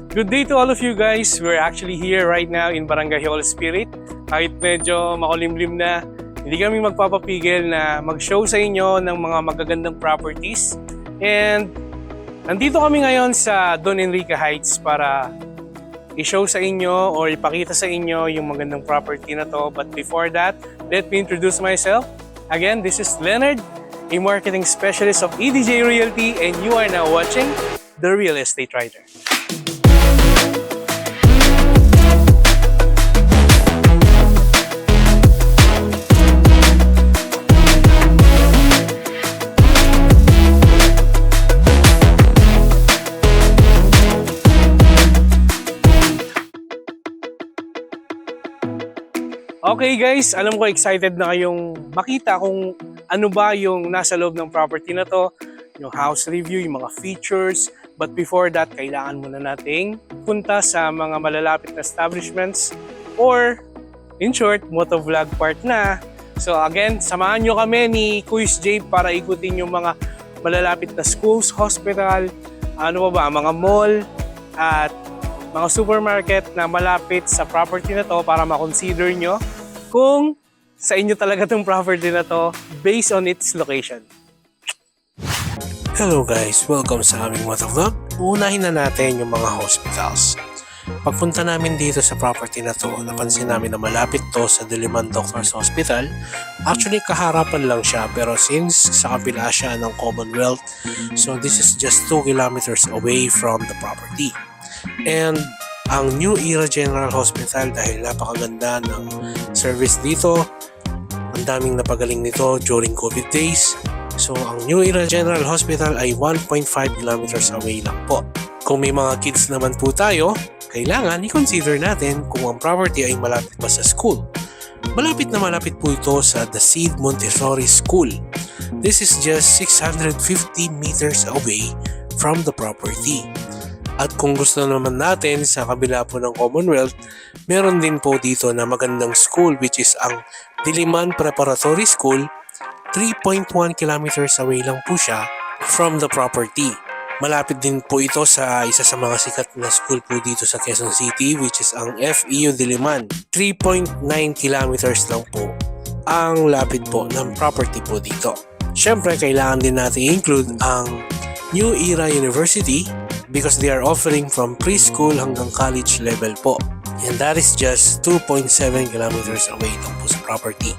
Good day to all of you guys. We're actually here right now in Barangay Holy Spirit. Kahit medyo makulimlim na, hindi kami magpapapigil na mag-show sa inyo ng mga magagandang properties. And nandito kami ngayon sa Don Enrique Heights para i-show sa inyo or ipakita sa inyo yung magandang property na to. But before that, let me introduce myself. Again, this is Leonard, a marketing specialist of EDJ Realty, and you are now watching The Real Estate Writer. Okay guys, alam ko excited na kayong makita kung ano ba yung nasa loob ng property na to, yung house review, yung mga features. But before that, kailangan muna nating punta sa mga malalapit na establishments or in short, motovlog part na. So again, samahan nyo kami ni Kuis J para ikutin yung mga malalapit na schools, hospital, ano ba, mga mall at mga supermarket na malapit sa property na to para ma-consider nyo kung sa inyo talaga itong property na to based on its location. Hello guys! Welcome sa aming motovlog. Uunahin na natin yung mga hospitals. Pagpunta namin dito sa property na to, napansin namin na malapit to sa Diliman Doctors Hospital. Actually, kaharapan lang siya pero since sa kabila siya ng Commonwealth, so this is just 2 kilometers away from the property. And ang New Era General Hospital, dahil napakaganda ng service dito, ang daming napagaling nito during COVID days. So ang New Era General Hospital ay 1.5 kilometers away lang po. Kung may mga kids naman po tayo, kailangan i-consider natin kung ang property ay malapit ba sa school. Malapit na malapit po ito sa The Seed Montessori School. This is just 650 meters away from the property. At kung gusto naman natin sa kabila po ng Commonwealth, meron din po dito na magandang school which is ang Diliman Preparatory School. 3.1 kilometers away lang po siya from the property. Malapit din po ito sa isa sa mga sikat na school po dito sa Quezon City which is ang FEU Diliman. 3.9 kilometers lang po ang lapit po ng property po dito. Siyempre, kailangan din natin include ang New Era University because they are offering from preschool hanggang college level po. And that is just 2.7 kilometers away lang po sa property.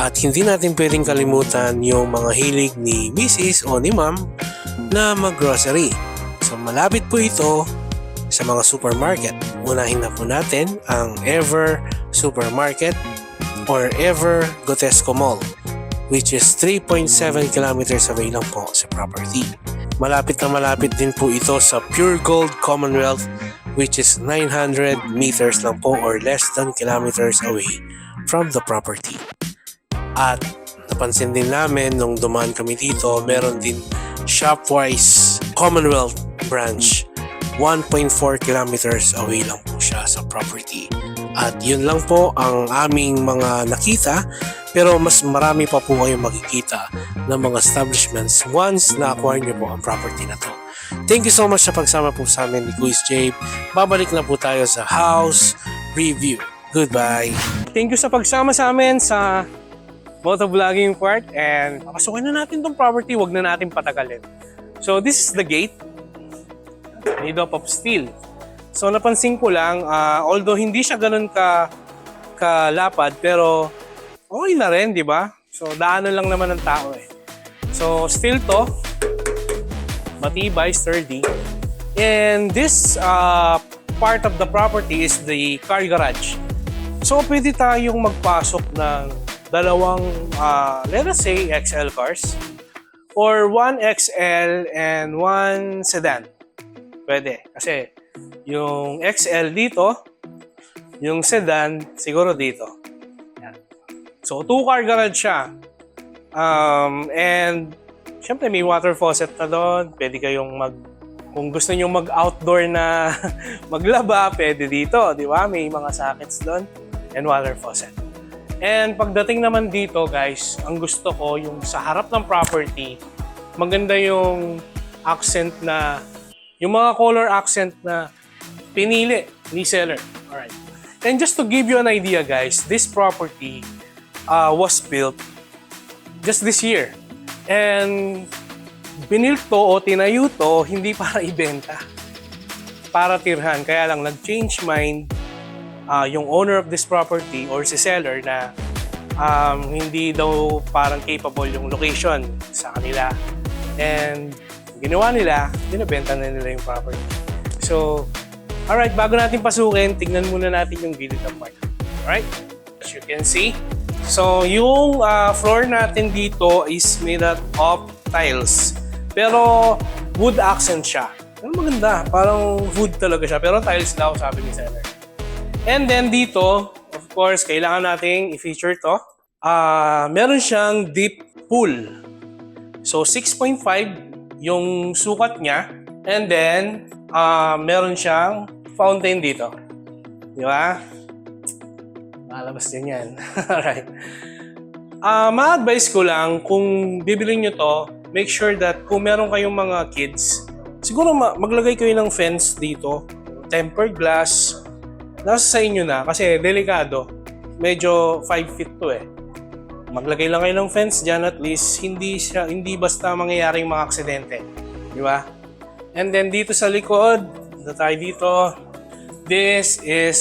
At hindi natin pwedeng kalimutan yung mga hilig ni Mrs. o ni Ma'am na mag-grocery. So malapit po ito sa mga supermarket. Unahin na po natin ang Ever Supermarket or Ever Gotesco Mall which is 3.7 kilometers away lang po sa property. Malapit na malapit din po ito sa Pure Gold Commonwealth which is 900 meters lang po or less than kilometers away from the property. At napansin din namin nung dumaan kami dito, meron din Shopwise Commonwealth branch. 1.4 kilometers away lang po siya sa property. At yun lang po ang aming mga nakita, pero mas marami pa po kayong makikita ng mga establishments once na-acquire nyo po ang property na to. Thank you so much sa pagsama po sa amin ni Kuis J. Babalik na po tayo sa house review. Goodbye! Thank you sa pagsama sa amin sa motovlogging part and papasukin na natin tong property, wag na natin patagalin. So this is the gate, made up of steel. So napansin ko lang, although hindi siya ganun kalapad, pero okay na rin, di ba? So daanan lang naman ng tao eh. So steel to, matibay, sturdy. And this part of the property is the car garage. So pwede tayong magpasok ng dalawang, let us say, XL cars or one XL and one sedan. Pwede. Kasi yung XL dito, yung sedan siguro dito. Yan. So, 2-car garage siya. And syempre may water faucet na doon. Pwede kayong kung gusto nyo mag-outdoor na maglaba, pwede dito. Di ba? May mga sockets doon and water faucet. And pagdating naman dito guys, ang gusto ko yung sa harap ng property, maganda yung accent na, yung mga color accent na pinili ni seller. Alright. And just to give you an idea guys, this property was built just this year. And binilto o tinayo to hindi para ibenta, para tirhan. Kaya lang nag-change mind yung owner of this property or si seller na hindi daw parang capable yung location sa kanila. And ginawa nila, binabenta na nila yung property. So, alright, bago natin pasukin, tignan muna natin yung gilid ng part. Alright? As you can see, so yung floor natin dito is made out of tiles. Pero wood accent siya. Pero maganda, parang wood talaga siya. Pero tiles daw, sabi ni seller. And then dito, of course, kailangan nating i-feature to. Meron siyang deep pool. So 6.5 yung sukat niya. And then, meron siyang fountain dito. Di ba? Malabas din yan. Alright. Ma-advise ko lang, kung bibili nyo to, make sure that kung meron kayong mga kids, siguro maglagay kayo ng fence dito. Tempered glass. Nasa sa inyo na kasi delikado. Medyo 5 feet to eh. Maglagay lang kayo ng fence dyan, at least hindi basta mangyayaring mga aksidente. Di ba? And then dito sa likod, tayo dito. This is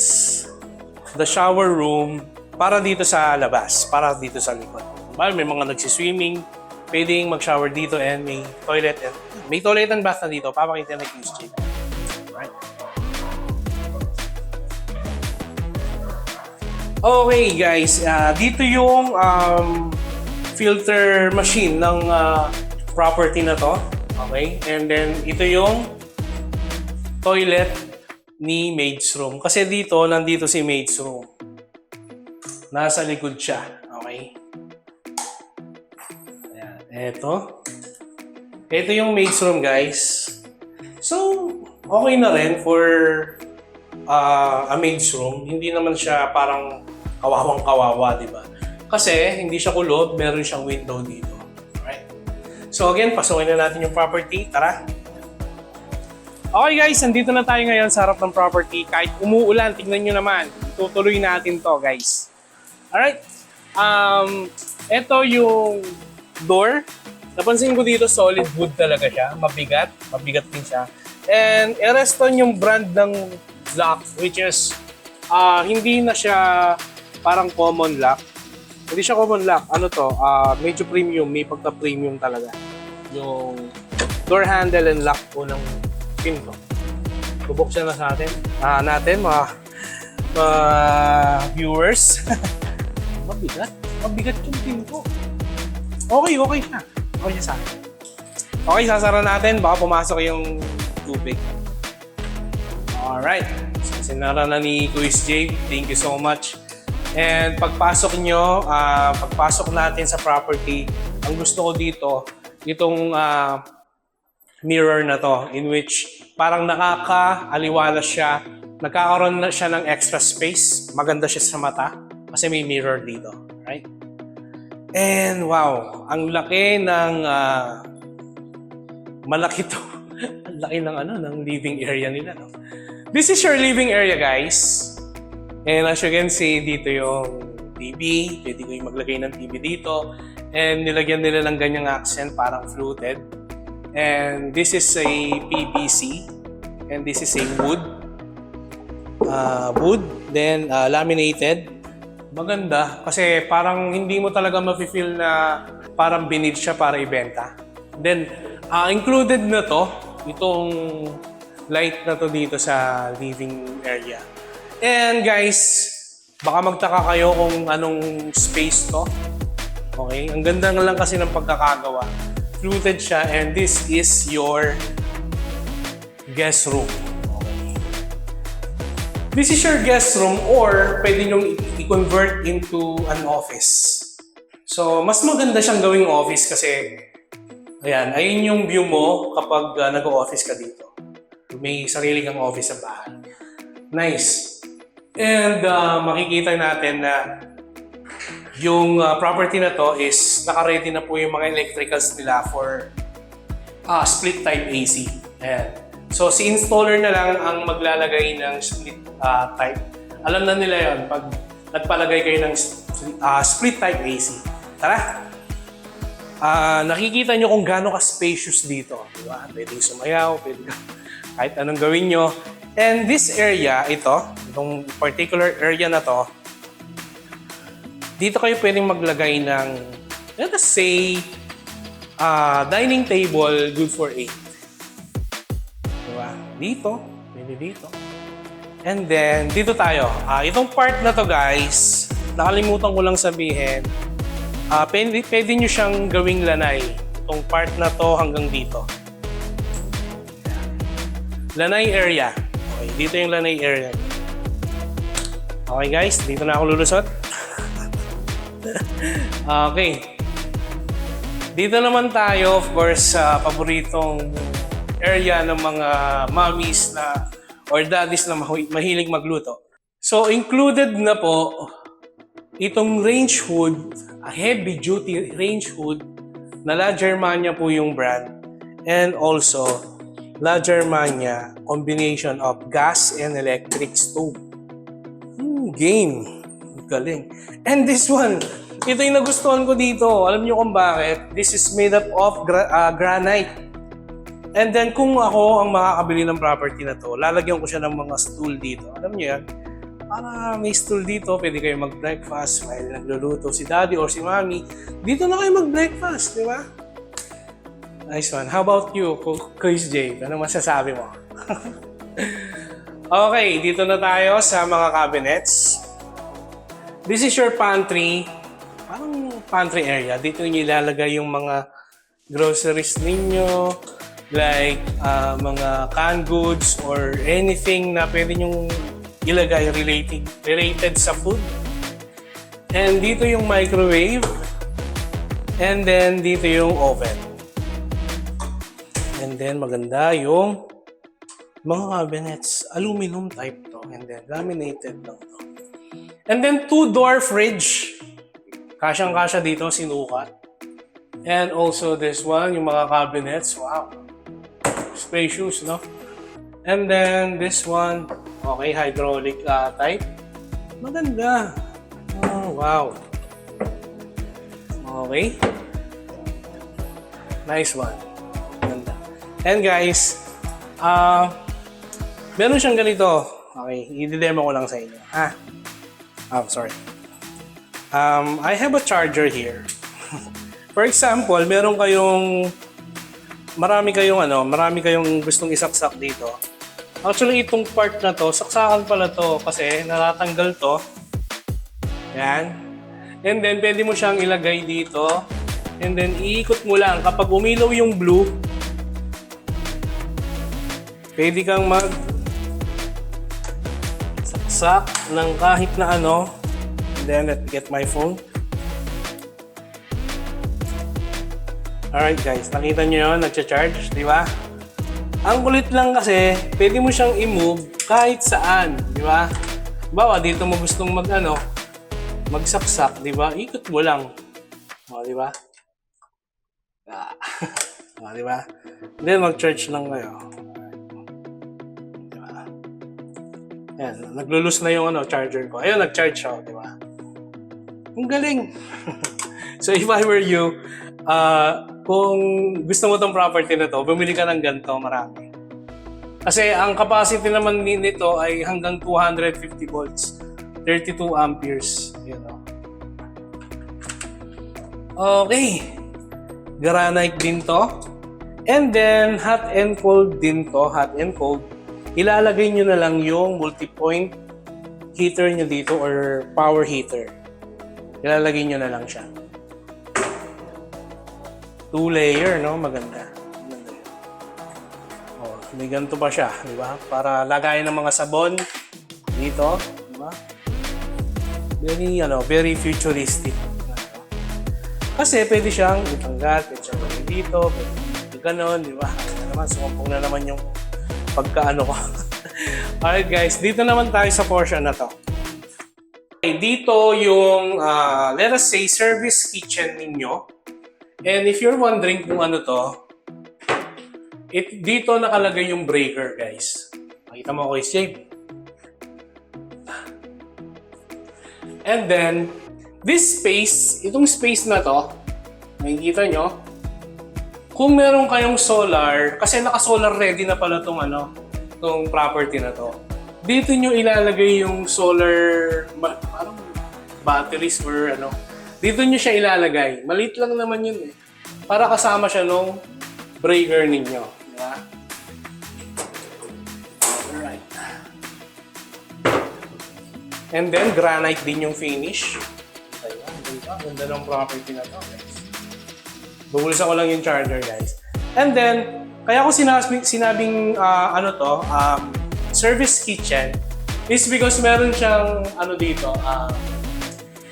the shower room para dito sa labas, para dito sa likod. May mga nagsiswimming, pwedeng mag-shower dito, and may toilet and bath na dito. Papakita na yung street. Right. Okay guys, dito yung filter machine ng property na to. Okay, and then ito yung toilet ni maid's room. Kasi nandito si maid's room. Nasa likod siya. Okay. Ito yung maid's room guys. So, okay na rin for a maid's room. Hindi naman siya parang kawawang-kawawa, di ba? Kasi hindi siya kulog, meron siyang window dito. Alright. So again, pasukin na natin yung property. Tara! Okay guys, nandito na tayo ngayon sa harap ng property. Kahit umuulan, tignan nyo naman. Tutuloy natin to guys. Alright. Ito yung door. Napansin ko dito, solid wood talaga siya. Mabigat. Mabigat din siya. And Ariston yung brand ng lock, which is hindi na siya parang common lock. Hindi siya common lock. Ano to? Medyo premium. May pagka-premium talaga. Yung door handle and lock po ng pinto. Bubuksan na sa atin. Natin, mga viewers. Mabigat. Mabigat yung pinto. Okay siya. Okay siya sa akin. Okay, sasara natin. Baka pumasok yung tubig. Alright. So, sinara na ni Kuis Jay. Thank you so much. And pagpasok nyo, pagpasok natin sa property, ang gusto ko dito, itong mirror na to, in which parang nakakaaliwalas siya, nagkakaroon na siya ng extra space, maganda siya sa mata, kasi may mirror dito. Right? And wow, ang laki ng, malaki to. Ang laki ng living area nila. No? This is your living area, guys. And as you can see, dito yung TV. Pwede ko yung maglagay ng TV dito. And nilagyan nila ng ganyang accent, parang fluted. And this is a PVC. And this is a wood. Then laminated. Maganda. Kasi parang hindi mo talaga mafe-feel na parang binid siya para ibenta. Then, included na to, itong light na to dito sa living area. And guys, baka magtaka kayo kung anong space to. Okay? Ang ganda nga lang kasi ng pagkakagawa. Fluted siya, and this is your guest room. Okay. This is your guest room, or pwede nyo i-convert into an office. So, mas maganda siyang gawing office kasi ayun yung view mo kapag nag-o-office ka dito. May sarili kang office sa bahay. Nice. And makikita natin na yung property na to is naka-ready na po yung mga electricals nila for split type AC. Ayan. So si installer na lang ang maglalagay ng split type. Alam na nila yon pag nagpalagay kayo ng split type AC. Tara! Nakikita nyo kung gaano ka-spacious dito. Diba? Pwedeng sumayaw, pwedeng kahit anong gawin nyo. And this area, itong particular area na to, dito kayo pwedeng maglagay ng, let us say, dining table good for 8. Diba? Dito, pwede dito. And then, dito tayo. Itong part na to guys, nakalimutan ko lang sabihin, pwede nyo siyang gawing lanay. Itong part na to hanggang dito. Lanay area. Okay, dito yung lanay area. Okay guys, dito na ako lulusot. Okay. Dito naman tayo, of course, sa paboritong area ng mga mommies na or daddies na mahilig magluto. So, included na po itong range hood, a heavy duty range hood na La Germania po yung brand, and also La Germania combination of gas and electric stove. Game. Galing. And this one, ito yung nagustuhan ko dito. Alam niyo kung bakit? This is made up of granite. And then kung ako ang makakabili ng property na to, lalagyan ko siya ng mga stool dito. Alam niyo yan? Para may stool dito, pwede kayo mag-breakfast while nagluluto si daddy or si mommy. Dito na kayo mag-breakfast, di ba? Nice one. How about you, Chris J? Ano masasabi mo? Okay, dito na tayo sa mga cabinets. This is your pantry. Parang pantry area. Dito niyo ilalagay yung mga groceries ninyo, like mga canned goods or anything na pwede nyong ilagay related sa food. And dito yung microwave. And then dito yung oven. And then maganda yung mga cabinets. Aluminum type to. And then laminated lang to. And then 2-door fridge. Kasyang-kasya dito, sinukat. And also this one, yung mga cabinets. Wow. Spacious, no? And then this one, okay, hydraulic type. Maganda. Oh, wow. Okay. Nice one. Maganda. And guys, meron siyang ganito. Okay, i-demo ko lang sa inyo. Sorry. I have a charger here. For example, marami kayong gustong isaksak dito. Actually, itong part na to, saksakan pala to kasi natatanggal to. Yan. And then, pwede mo siyang ilagay dito. And then, iikot mo lang. Kapag umilaw yung blue, pwede kang saksak ng kahit na ano. And then, let me get my phone. Alright guys, nakita nyo yun, nagcha-charge, di ba? Ang kulit lang kasi, pwede mo siyang i-move kahit saan, di ba? Bawa, dito mo gustong magsaksak, di ba? Ikot mo lang. O, di ba? O, di ba? Then, mag-charge lang kayo. Di ba? Ayan, naglulus na yung charger ko. Ayun, nag-charge siya, di ba? Ang galing! So, if I were you, kung gusto mo tong property na to, bumili ka ng ganito, marami. Kasi ang capacity naman nito ay hanggang 250 volts, 32 amperes. You know. Okay. Granite din to. And then, hot and cold din to, hot and cold. Ilalagay nyo na lang yung multi-point heater nyo dito or power heater. Ilalagay nyo na lang siya. 2-layer, no? Maganda. Oh, may ganito pa siya, di ba? Para lagayan ng mga sabon dito, di ba? Very futuristic. Kasi pwede siyang itanggal, pwede siyang pwede dito, pwede ganon, di ba? Sumampong na naman yung pagkaano ko. Alright guys, dito naman tayo sa portion na to. Okay, dito yung, let us say, service kitchen ninyo. And if you're wondering kung ano to, Dito nakalagay yung breaker, guys. Makita mo, Kuya Jake. And then, this space, itong space na to, makikita nyo, kung meron kayong solar, kasi naka-solar ready na pala tong property na to. Dito nyo ilalagay yung solar, parang batteries or Dito nyo siya ilalagay. Maliit lang naman yun eh. Para kasama siya nung breaker ninyo. Diba? Alright. And then, granite din yung finish. Ayun, ganda ng property na to, guys. Bubulsa ko lang yung charger, guys. And then, kaya ko sinabing service kitchen is because meron siyang dito.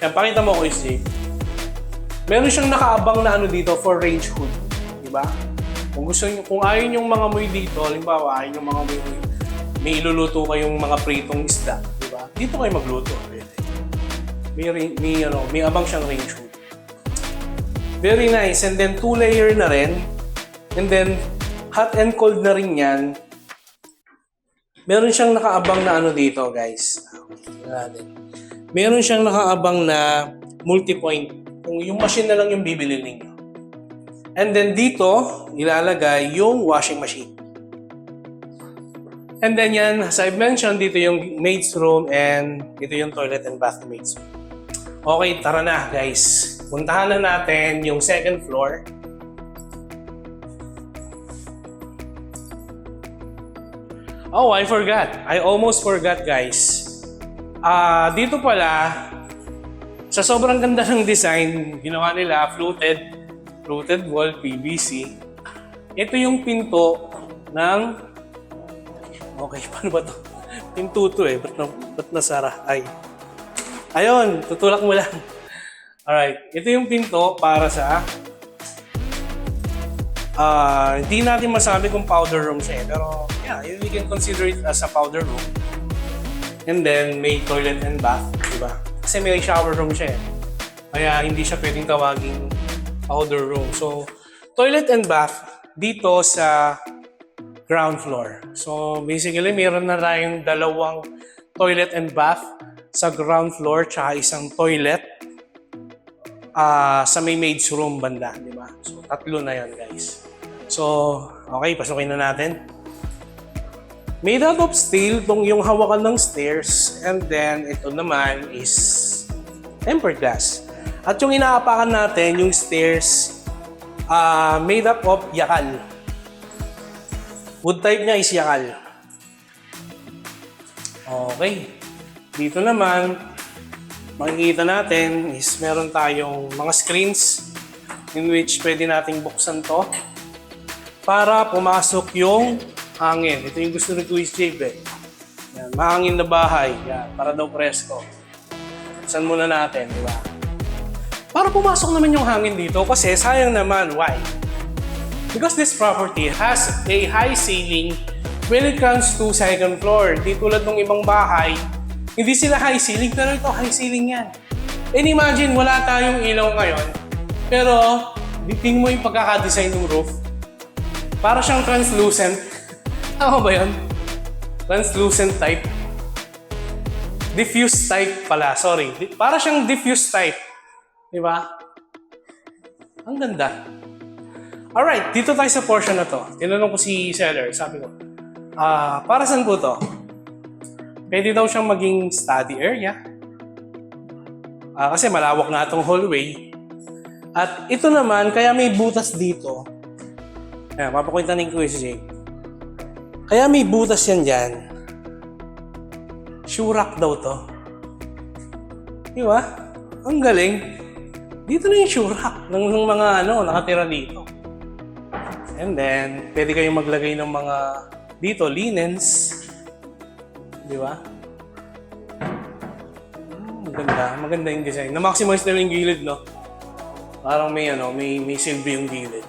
Yan, pakita mo ko is meron siyang nakaabang na dito for range hood. Diba? Kung ayaw yung mga moy dito, halimbawa, ayaw yung mga moy, may iluluto kayong mga pritong isda. Diba? Dito kayo magluto. May abang siyang range hood. Very nice. And then 2-layer na rin. And then hot and cold na rin yan. Meron siyang nakaabang na dito, guys. Meron siyang nakaabang na multi-point. Kung yung machine na lang yung bibili ninyo. And then dito, ilalagay yung washing machine. And then yan, as I've mentioned, dito yung maid's room and dito yung toilet and bath maid's room. Okay, tara na, guys. Puntahan na natin yung second floor. Oh, I forgot. I almost forgot, guys. Dito pala, sa sobrang ganda ng design, ginawa nila fluted wall PVC. Ito yung pinto ng... Okay, paano ba ito? Pinto to eh. Ba't nasara? Ay. Ayun, tutulak mo lang. Alright, ito yung pinto para sa... hindi natin masabi kung powder room siya eh. Pero yeah, we can consider it as a powder room. And then may toilet and bath, diba? Kasi may shower room siya eh. Kaya hindi siya pwedeng tawaging powder room. So, toilet and bath dito sa ground floor. So, basically, meron na tayong dalawang toilet and bath sa ground floor tsaka isang toilet sa may maid's room banda, di ba? So, 3 na yan, guys. So, okay, pasukin na natin. Made out of steel, yung hawakan ng stairs. And then, ito naman is tempered glass. At yung inaapakan natin, yung stairs, made up of yakal. Wood type niya is yakal. Okay. Dito naman, makikita natin is meron tayong mga screens in which pwede nating buksan to para pumasok yung hangin. Ito yung gusto ni Kuya Jake eh. Yan, mahangin na bahay. Yan, para daw presko. Buksan muna natin, di ba? Para pumasok naman yung hangin dito kasi sayang naman. Why? Because this property has a high ceiling when it comes to second floor. Di tulad ng ibang bahay, hindi sila high ceiling, pero ito high ceiling yan. And imagine, wala tayong ilaw ngayon, pero tingin mo yung pagkakadesign ng roof. Para siyang translucent. Tama ba yun? Translucent type. Diffuse type pala, sorry. Para siyang diffuse type. Di ba? Ang ganda. Alright, dito tayo sa portion na to. Tinanong ko si seller, sabi ko, para saan po to? Pwede daw siyang maging study area. Kasi malawak na itong hallway. At ito naman, kaya may butas dito. Ayan, papakwenta ni Kuya Jake. Kaya may butas yan dyan. Shurak daw to. Di ba? Ang galing. Dito na yung shurak ng mga nakatira dito. And then, pwede kayong maglagay ng mga dito, linens. Di ba? Maganda. Maganda yung design. Na-maximize na yung gilid, no? Parang may silbi yung gilid.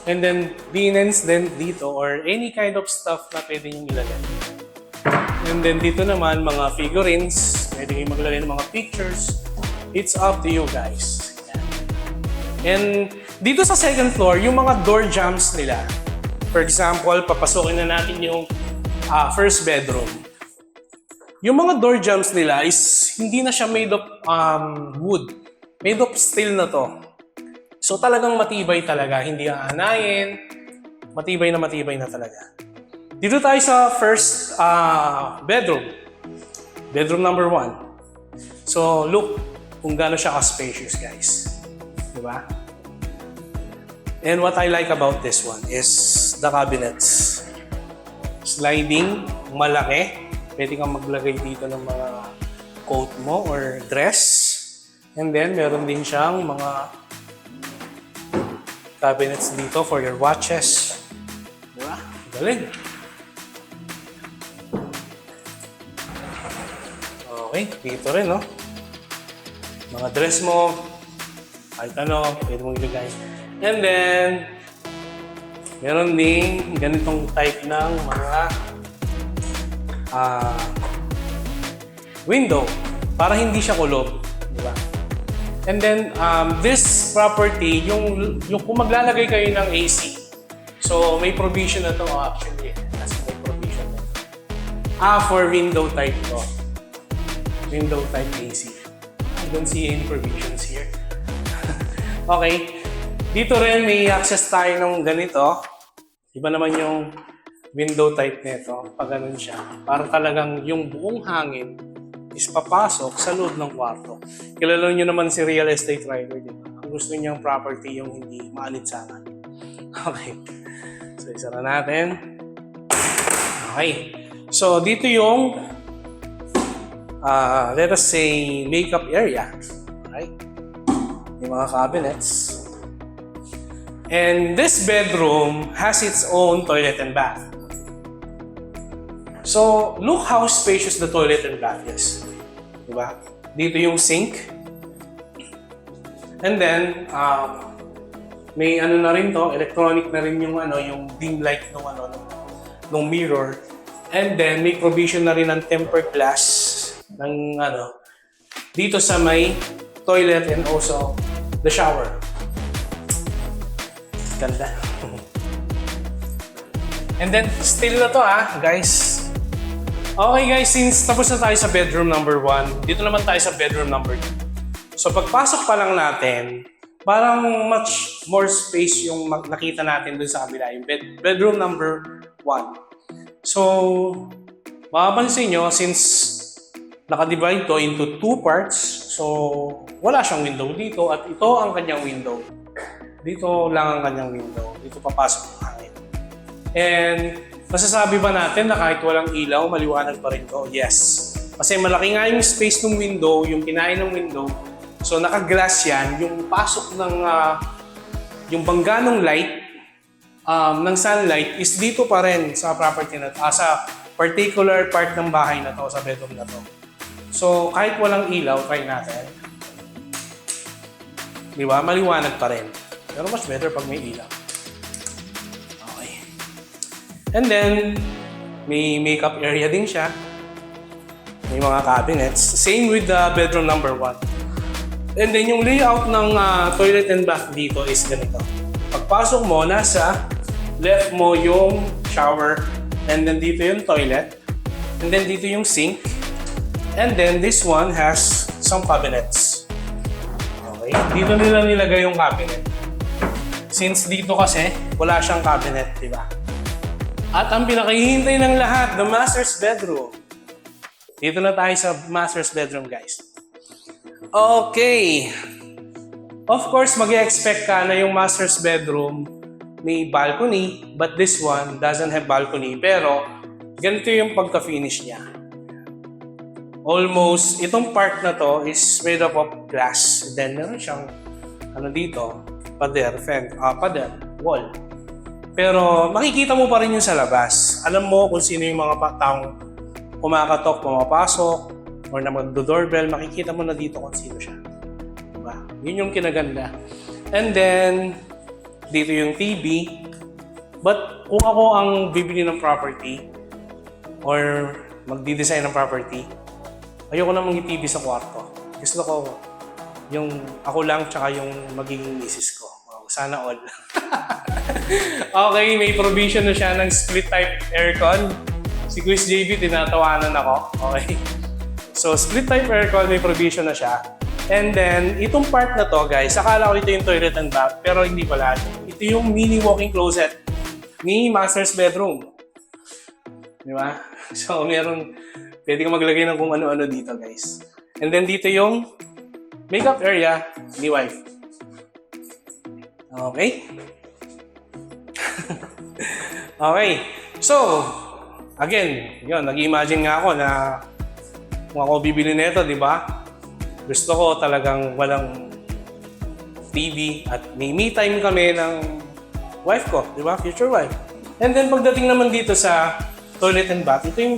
And then, linens din dito or any kind of stuff na pwede nyo ilagay. And then, dito naman, mga figurines. Pwede kayong maglagay ng mga pictures. It's up to you guys. And dito sa second floor, yung mga door jambs nila, For example, papasukin na natin yung first bedroom. Yung mga door jambs nila is hindi na siya made of wood. Made of steel na to. So talagang matibay talaga. Hindi aanayin. Matibay na talaga. Dito tayo sa first bedroom. Bedroom number 1. So look kung gaano siya ka-spacious, guys. Diba? And what I like about this one is the cabinets. Sliding, malaki. Pwede kang maglagay dito ng mga coat mo or dress. And then, meron din siyang mga cabinets dito for your watches. Diba? Galing. Okay, dito rin, no? Mga dress mo, kahit ano, pwede mong ilagay. And then, meron din ganitong type ng mga window para hindi siya kulob, di ba? And then, this property, yung kung maglalagay kayo ng AC, so may provision na to actually. Kasi may provision na. For window type to. Window type AC. I don't see any provisions here. Okay. Dito rin may access tayo ng ganito. Iba naman yung window type nito. Pag ganun siya. Para talagang yung buong hangin is papasok sa loob ng kwarto. Kilala nyo naman si real estate writer, di ba? Ang gusto niyang property yung hindi maalinsangan. Okay. So, isa na natin. Okay. So, dito yung let us say makeup area. Okay. Yung mga cabinets. And this bedroom has its own toilet and bath. So, look how spacious the toilet and bath is. Diba? Dito yung sink. And then, may ano na rin to, electronic na rin yung yung dim light ng mirror. And then, may provision na rin ng tempered glass ng dito sa may toilet and also the shower. Ganda. And then, still na to guys. Okay guys, since tapos na tayo sa bedroom number 1, dito naman tayo sa bedroom number 2. So pagpasok pa lang natin, parang much more space yung nakita natin dun sa kabila, yung bedroom number 1. So, mapapansin nyo, since nakadivide to into 2 parts, so wala siyang window dito at ito ang kanyang window. Dito lang ang kanyang window. Dito papasok yung hangin. And masasabi ba natin na kahit walang ilaw, maliwanag pa rin to? Yes. Kasi malaki nga yung space ng window, yung kinain ng window. So naka-glass yan. Yung pasok ng yung bangga ng light, ng sunlight is dito pa rin sa property na to. Sa particular part ng bahay na to, sa bedroom na to. So kahit walang ilaw, try natin. Di ba? Maliwanag pa rin. Pero mas better pag may ilaw. Okay. And then, may makeup area din siya. May mga cabinets. Same with the bedroom number 1. And then, yung layout ng toilet and bath dito is ganito. Pagpasok mo, nasa left mo yung shower. And then, dito yung toilet. And then, dito yung sink. And then, this one has some cabinets. Okay. Dito nila nilagay yung cabinet. Since dito kasi, wala siyang cabinet, di ba? At ang pinakahihintay ng lahat, the master's bedroom. Dito na tayo sa master's bedroom, guys. Okay. Of course, mag-expect ka na yung master's bedroom may balcony, but this one doesn't have balcony. Pero, ganito yung pagka-finish niya. Almost, itong part na to is made up of glass. Then, meron siyang, dito, pader, wall. Pero makikita mo pa rin yung sa labas. Alam mo kung sino yung mga taong kumakatok, pumapasok, or na magdo-doorbell, makikita mo na dito kung sino siya. Diba? Yun yung kinaganda. And then, dito yung TV. But kung ako ang bibili ng property, or magdi-design ng property, ayoko na mag TV sa kwarto. Gusto ko yung ako lang tsaka yung magiging misis ko. Sana all. Okay, may provision na siya ng split type aircon. Si Quiz JB, tinatawanan ako. Okay. So, split type aircon, may provision na siya. And then, itong part na to, guys, akala ko ito yung toilet and bath, pero hindi pala. Ito yung mini walk-in closet ni master's bedroom. Di ba? So, pwede ka maglagay ng kung ano-ano dito, guys. And then, dito yung makeup area ni wife. Okay? Okay. So, again, yun, nag-imagine nga ako na kung ako bibili nito, di ba? Gusto ko talagang walang TV at may me time kami ng wife ko, di ba? Future wife. And then pagdating naman dito sa toilet and bath, ito yung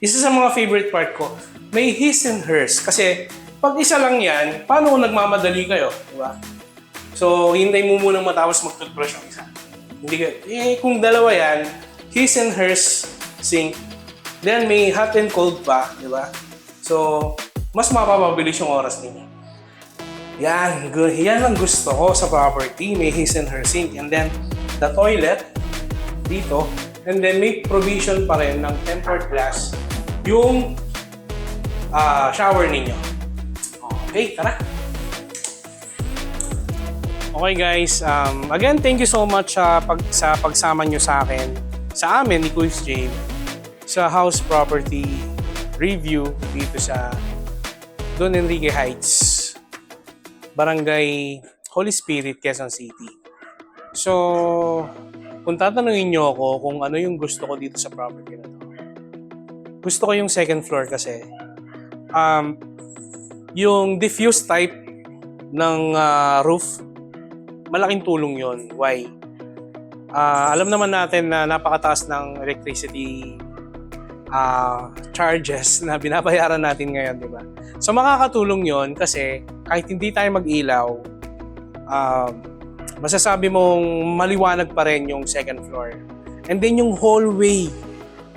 isa sa mga favorite part ko. May his and hers. Kasi pag isa lang yan, paano kung nagmamadali kayo, di ba? So, hintay mo munang matapos mag-toothbrush yung isa. Hindi ka, kung dalawa yan, his and hers sink. Then may hot and cold pa, di ba? So, mas mapapabilis yung oras ninyo. Yan ang gusto ko sa property. May his and her sink. And then, the toilet, dito. And then, may provision pa rin ng tempered glass yung shower ninyo. Okay, tara! Okay guys, again, thank you so much sa pagsama nyo sa akin, sa amin ni Quiz Jabe, sa house property review dito sa Don Enrique Heights, Barangay Holy Spirit, Quezon City. So, kung tatanungin nyo ako kung ano yung gusto ko dito sa property na to, gusto ko yung second floor kasi yung diffuse type ng roof, malaking tulong yon. Why? Alam naman natin na napakataas ng electricity charges na binabayaran natin ngayon, di ba? So makakatulong yon kasi kahit hindi tayo mag-ilaw, masasabi mong maliwanag pa rin yung second floor. And then yung hallway,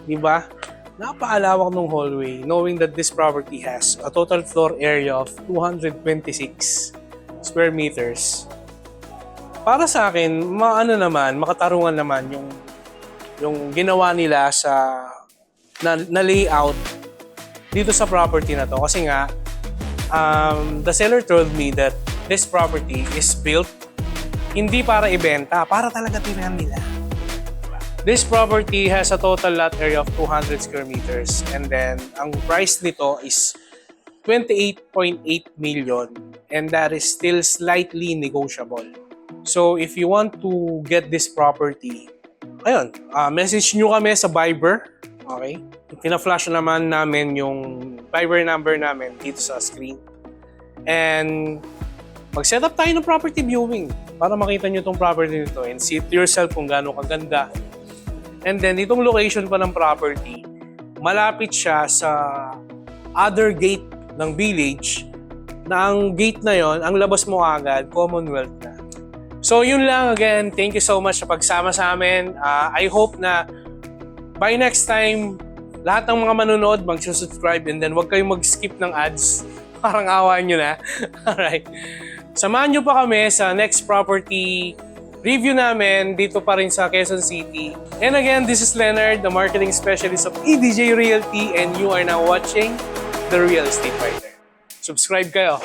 di ba? Napaalawak ng hallway, knowing that this property has a total floor area of 226 square meters. Para sa akin, makatarungan naman yung ginawa nila sa na layout dito sa property na to. Kasi nga, the seller told me that this property is built hindi para ibenta, para talaga tirahan nila. This property has a total lot area of 200 square meters and then ang price nito is 28.8 million and that is still slightly negotiable. So if you want to get this property, ayun, message nyo kami sa Viber. Okay? Pina-flash naman namin yung Viber number namin dito sa screen. And mag-set up tayo ng property viewing para makita nyo itong property nito and see it yourself kung gaano kaganda. And then itong location pa ng property, malapit siya sa other gate ng village na ang gate na yon, ang labas mo agad, Commonwealth na. So yun lang, again, thank you so much sa pagsama sa amin. I hope na by next time, lahat ng mga manonood mag-subscribe and then huwag kayong mag-skip ng ads. Parang awa nyo na. Alright. Samahan nyo pa kami sa next property review namin dito pa rin sa Quezon City. And again, this is Leonard, the marketing specialist of EDJ Realty and you are now watching The Real Estate Writer. Subscribe kayo.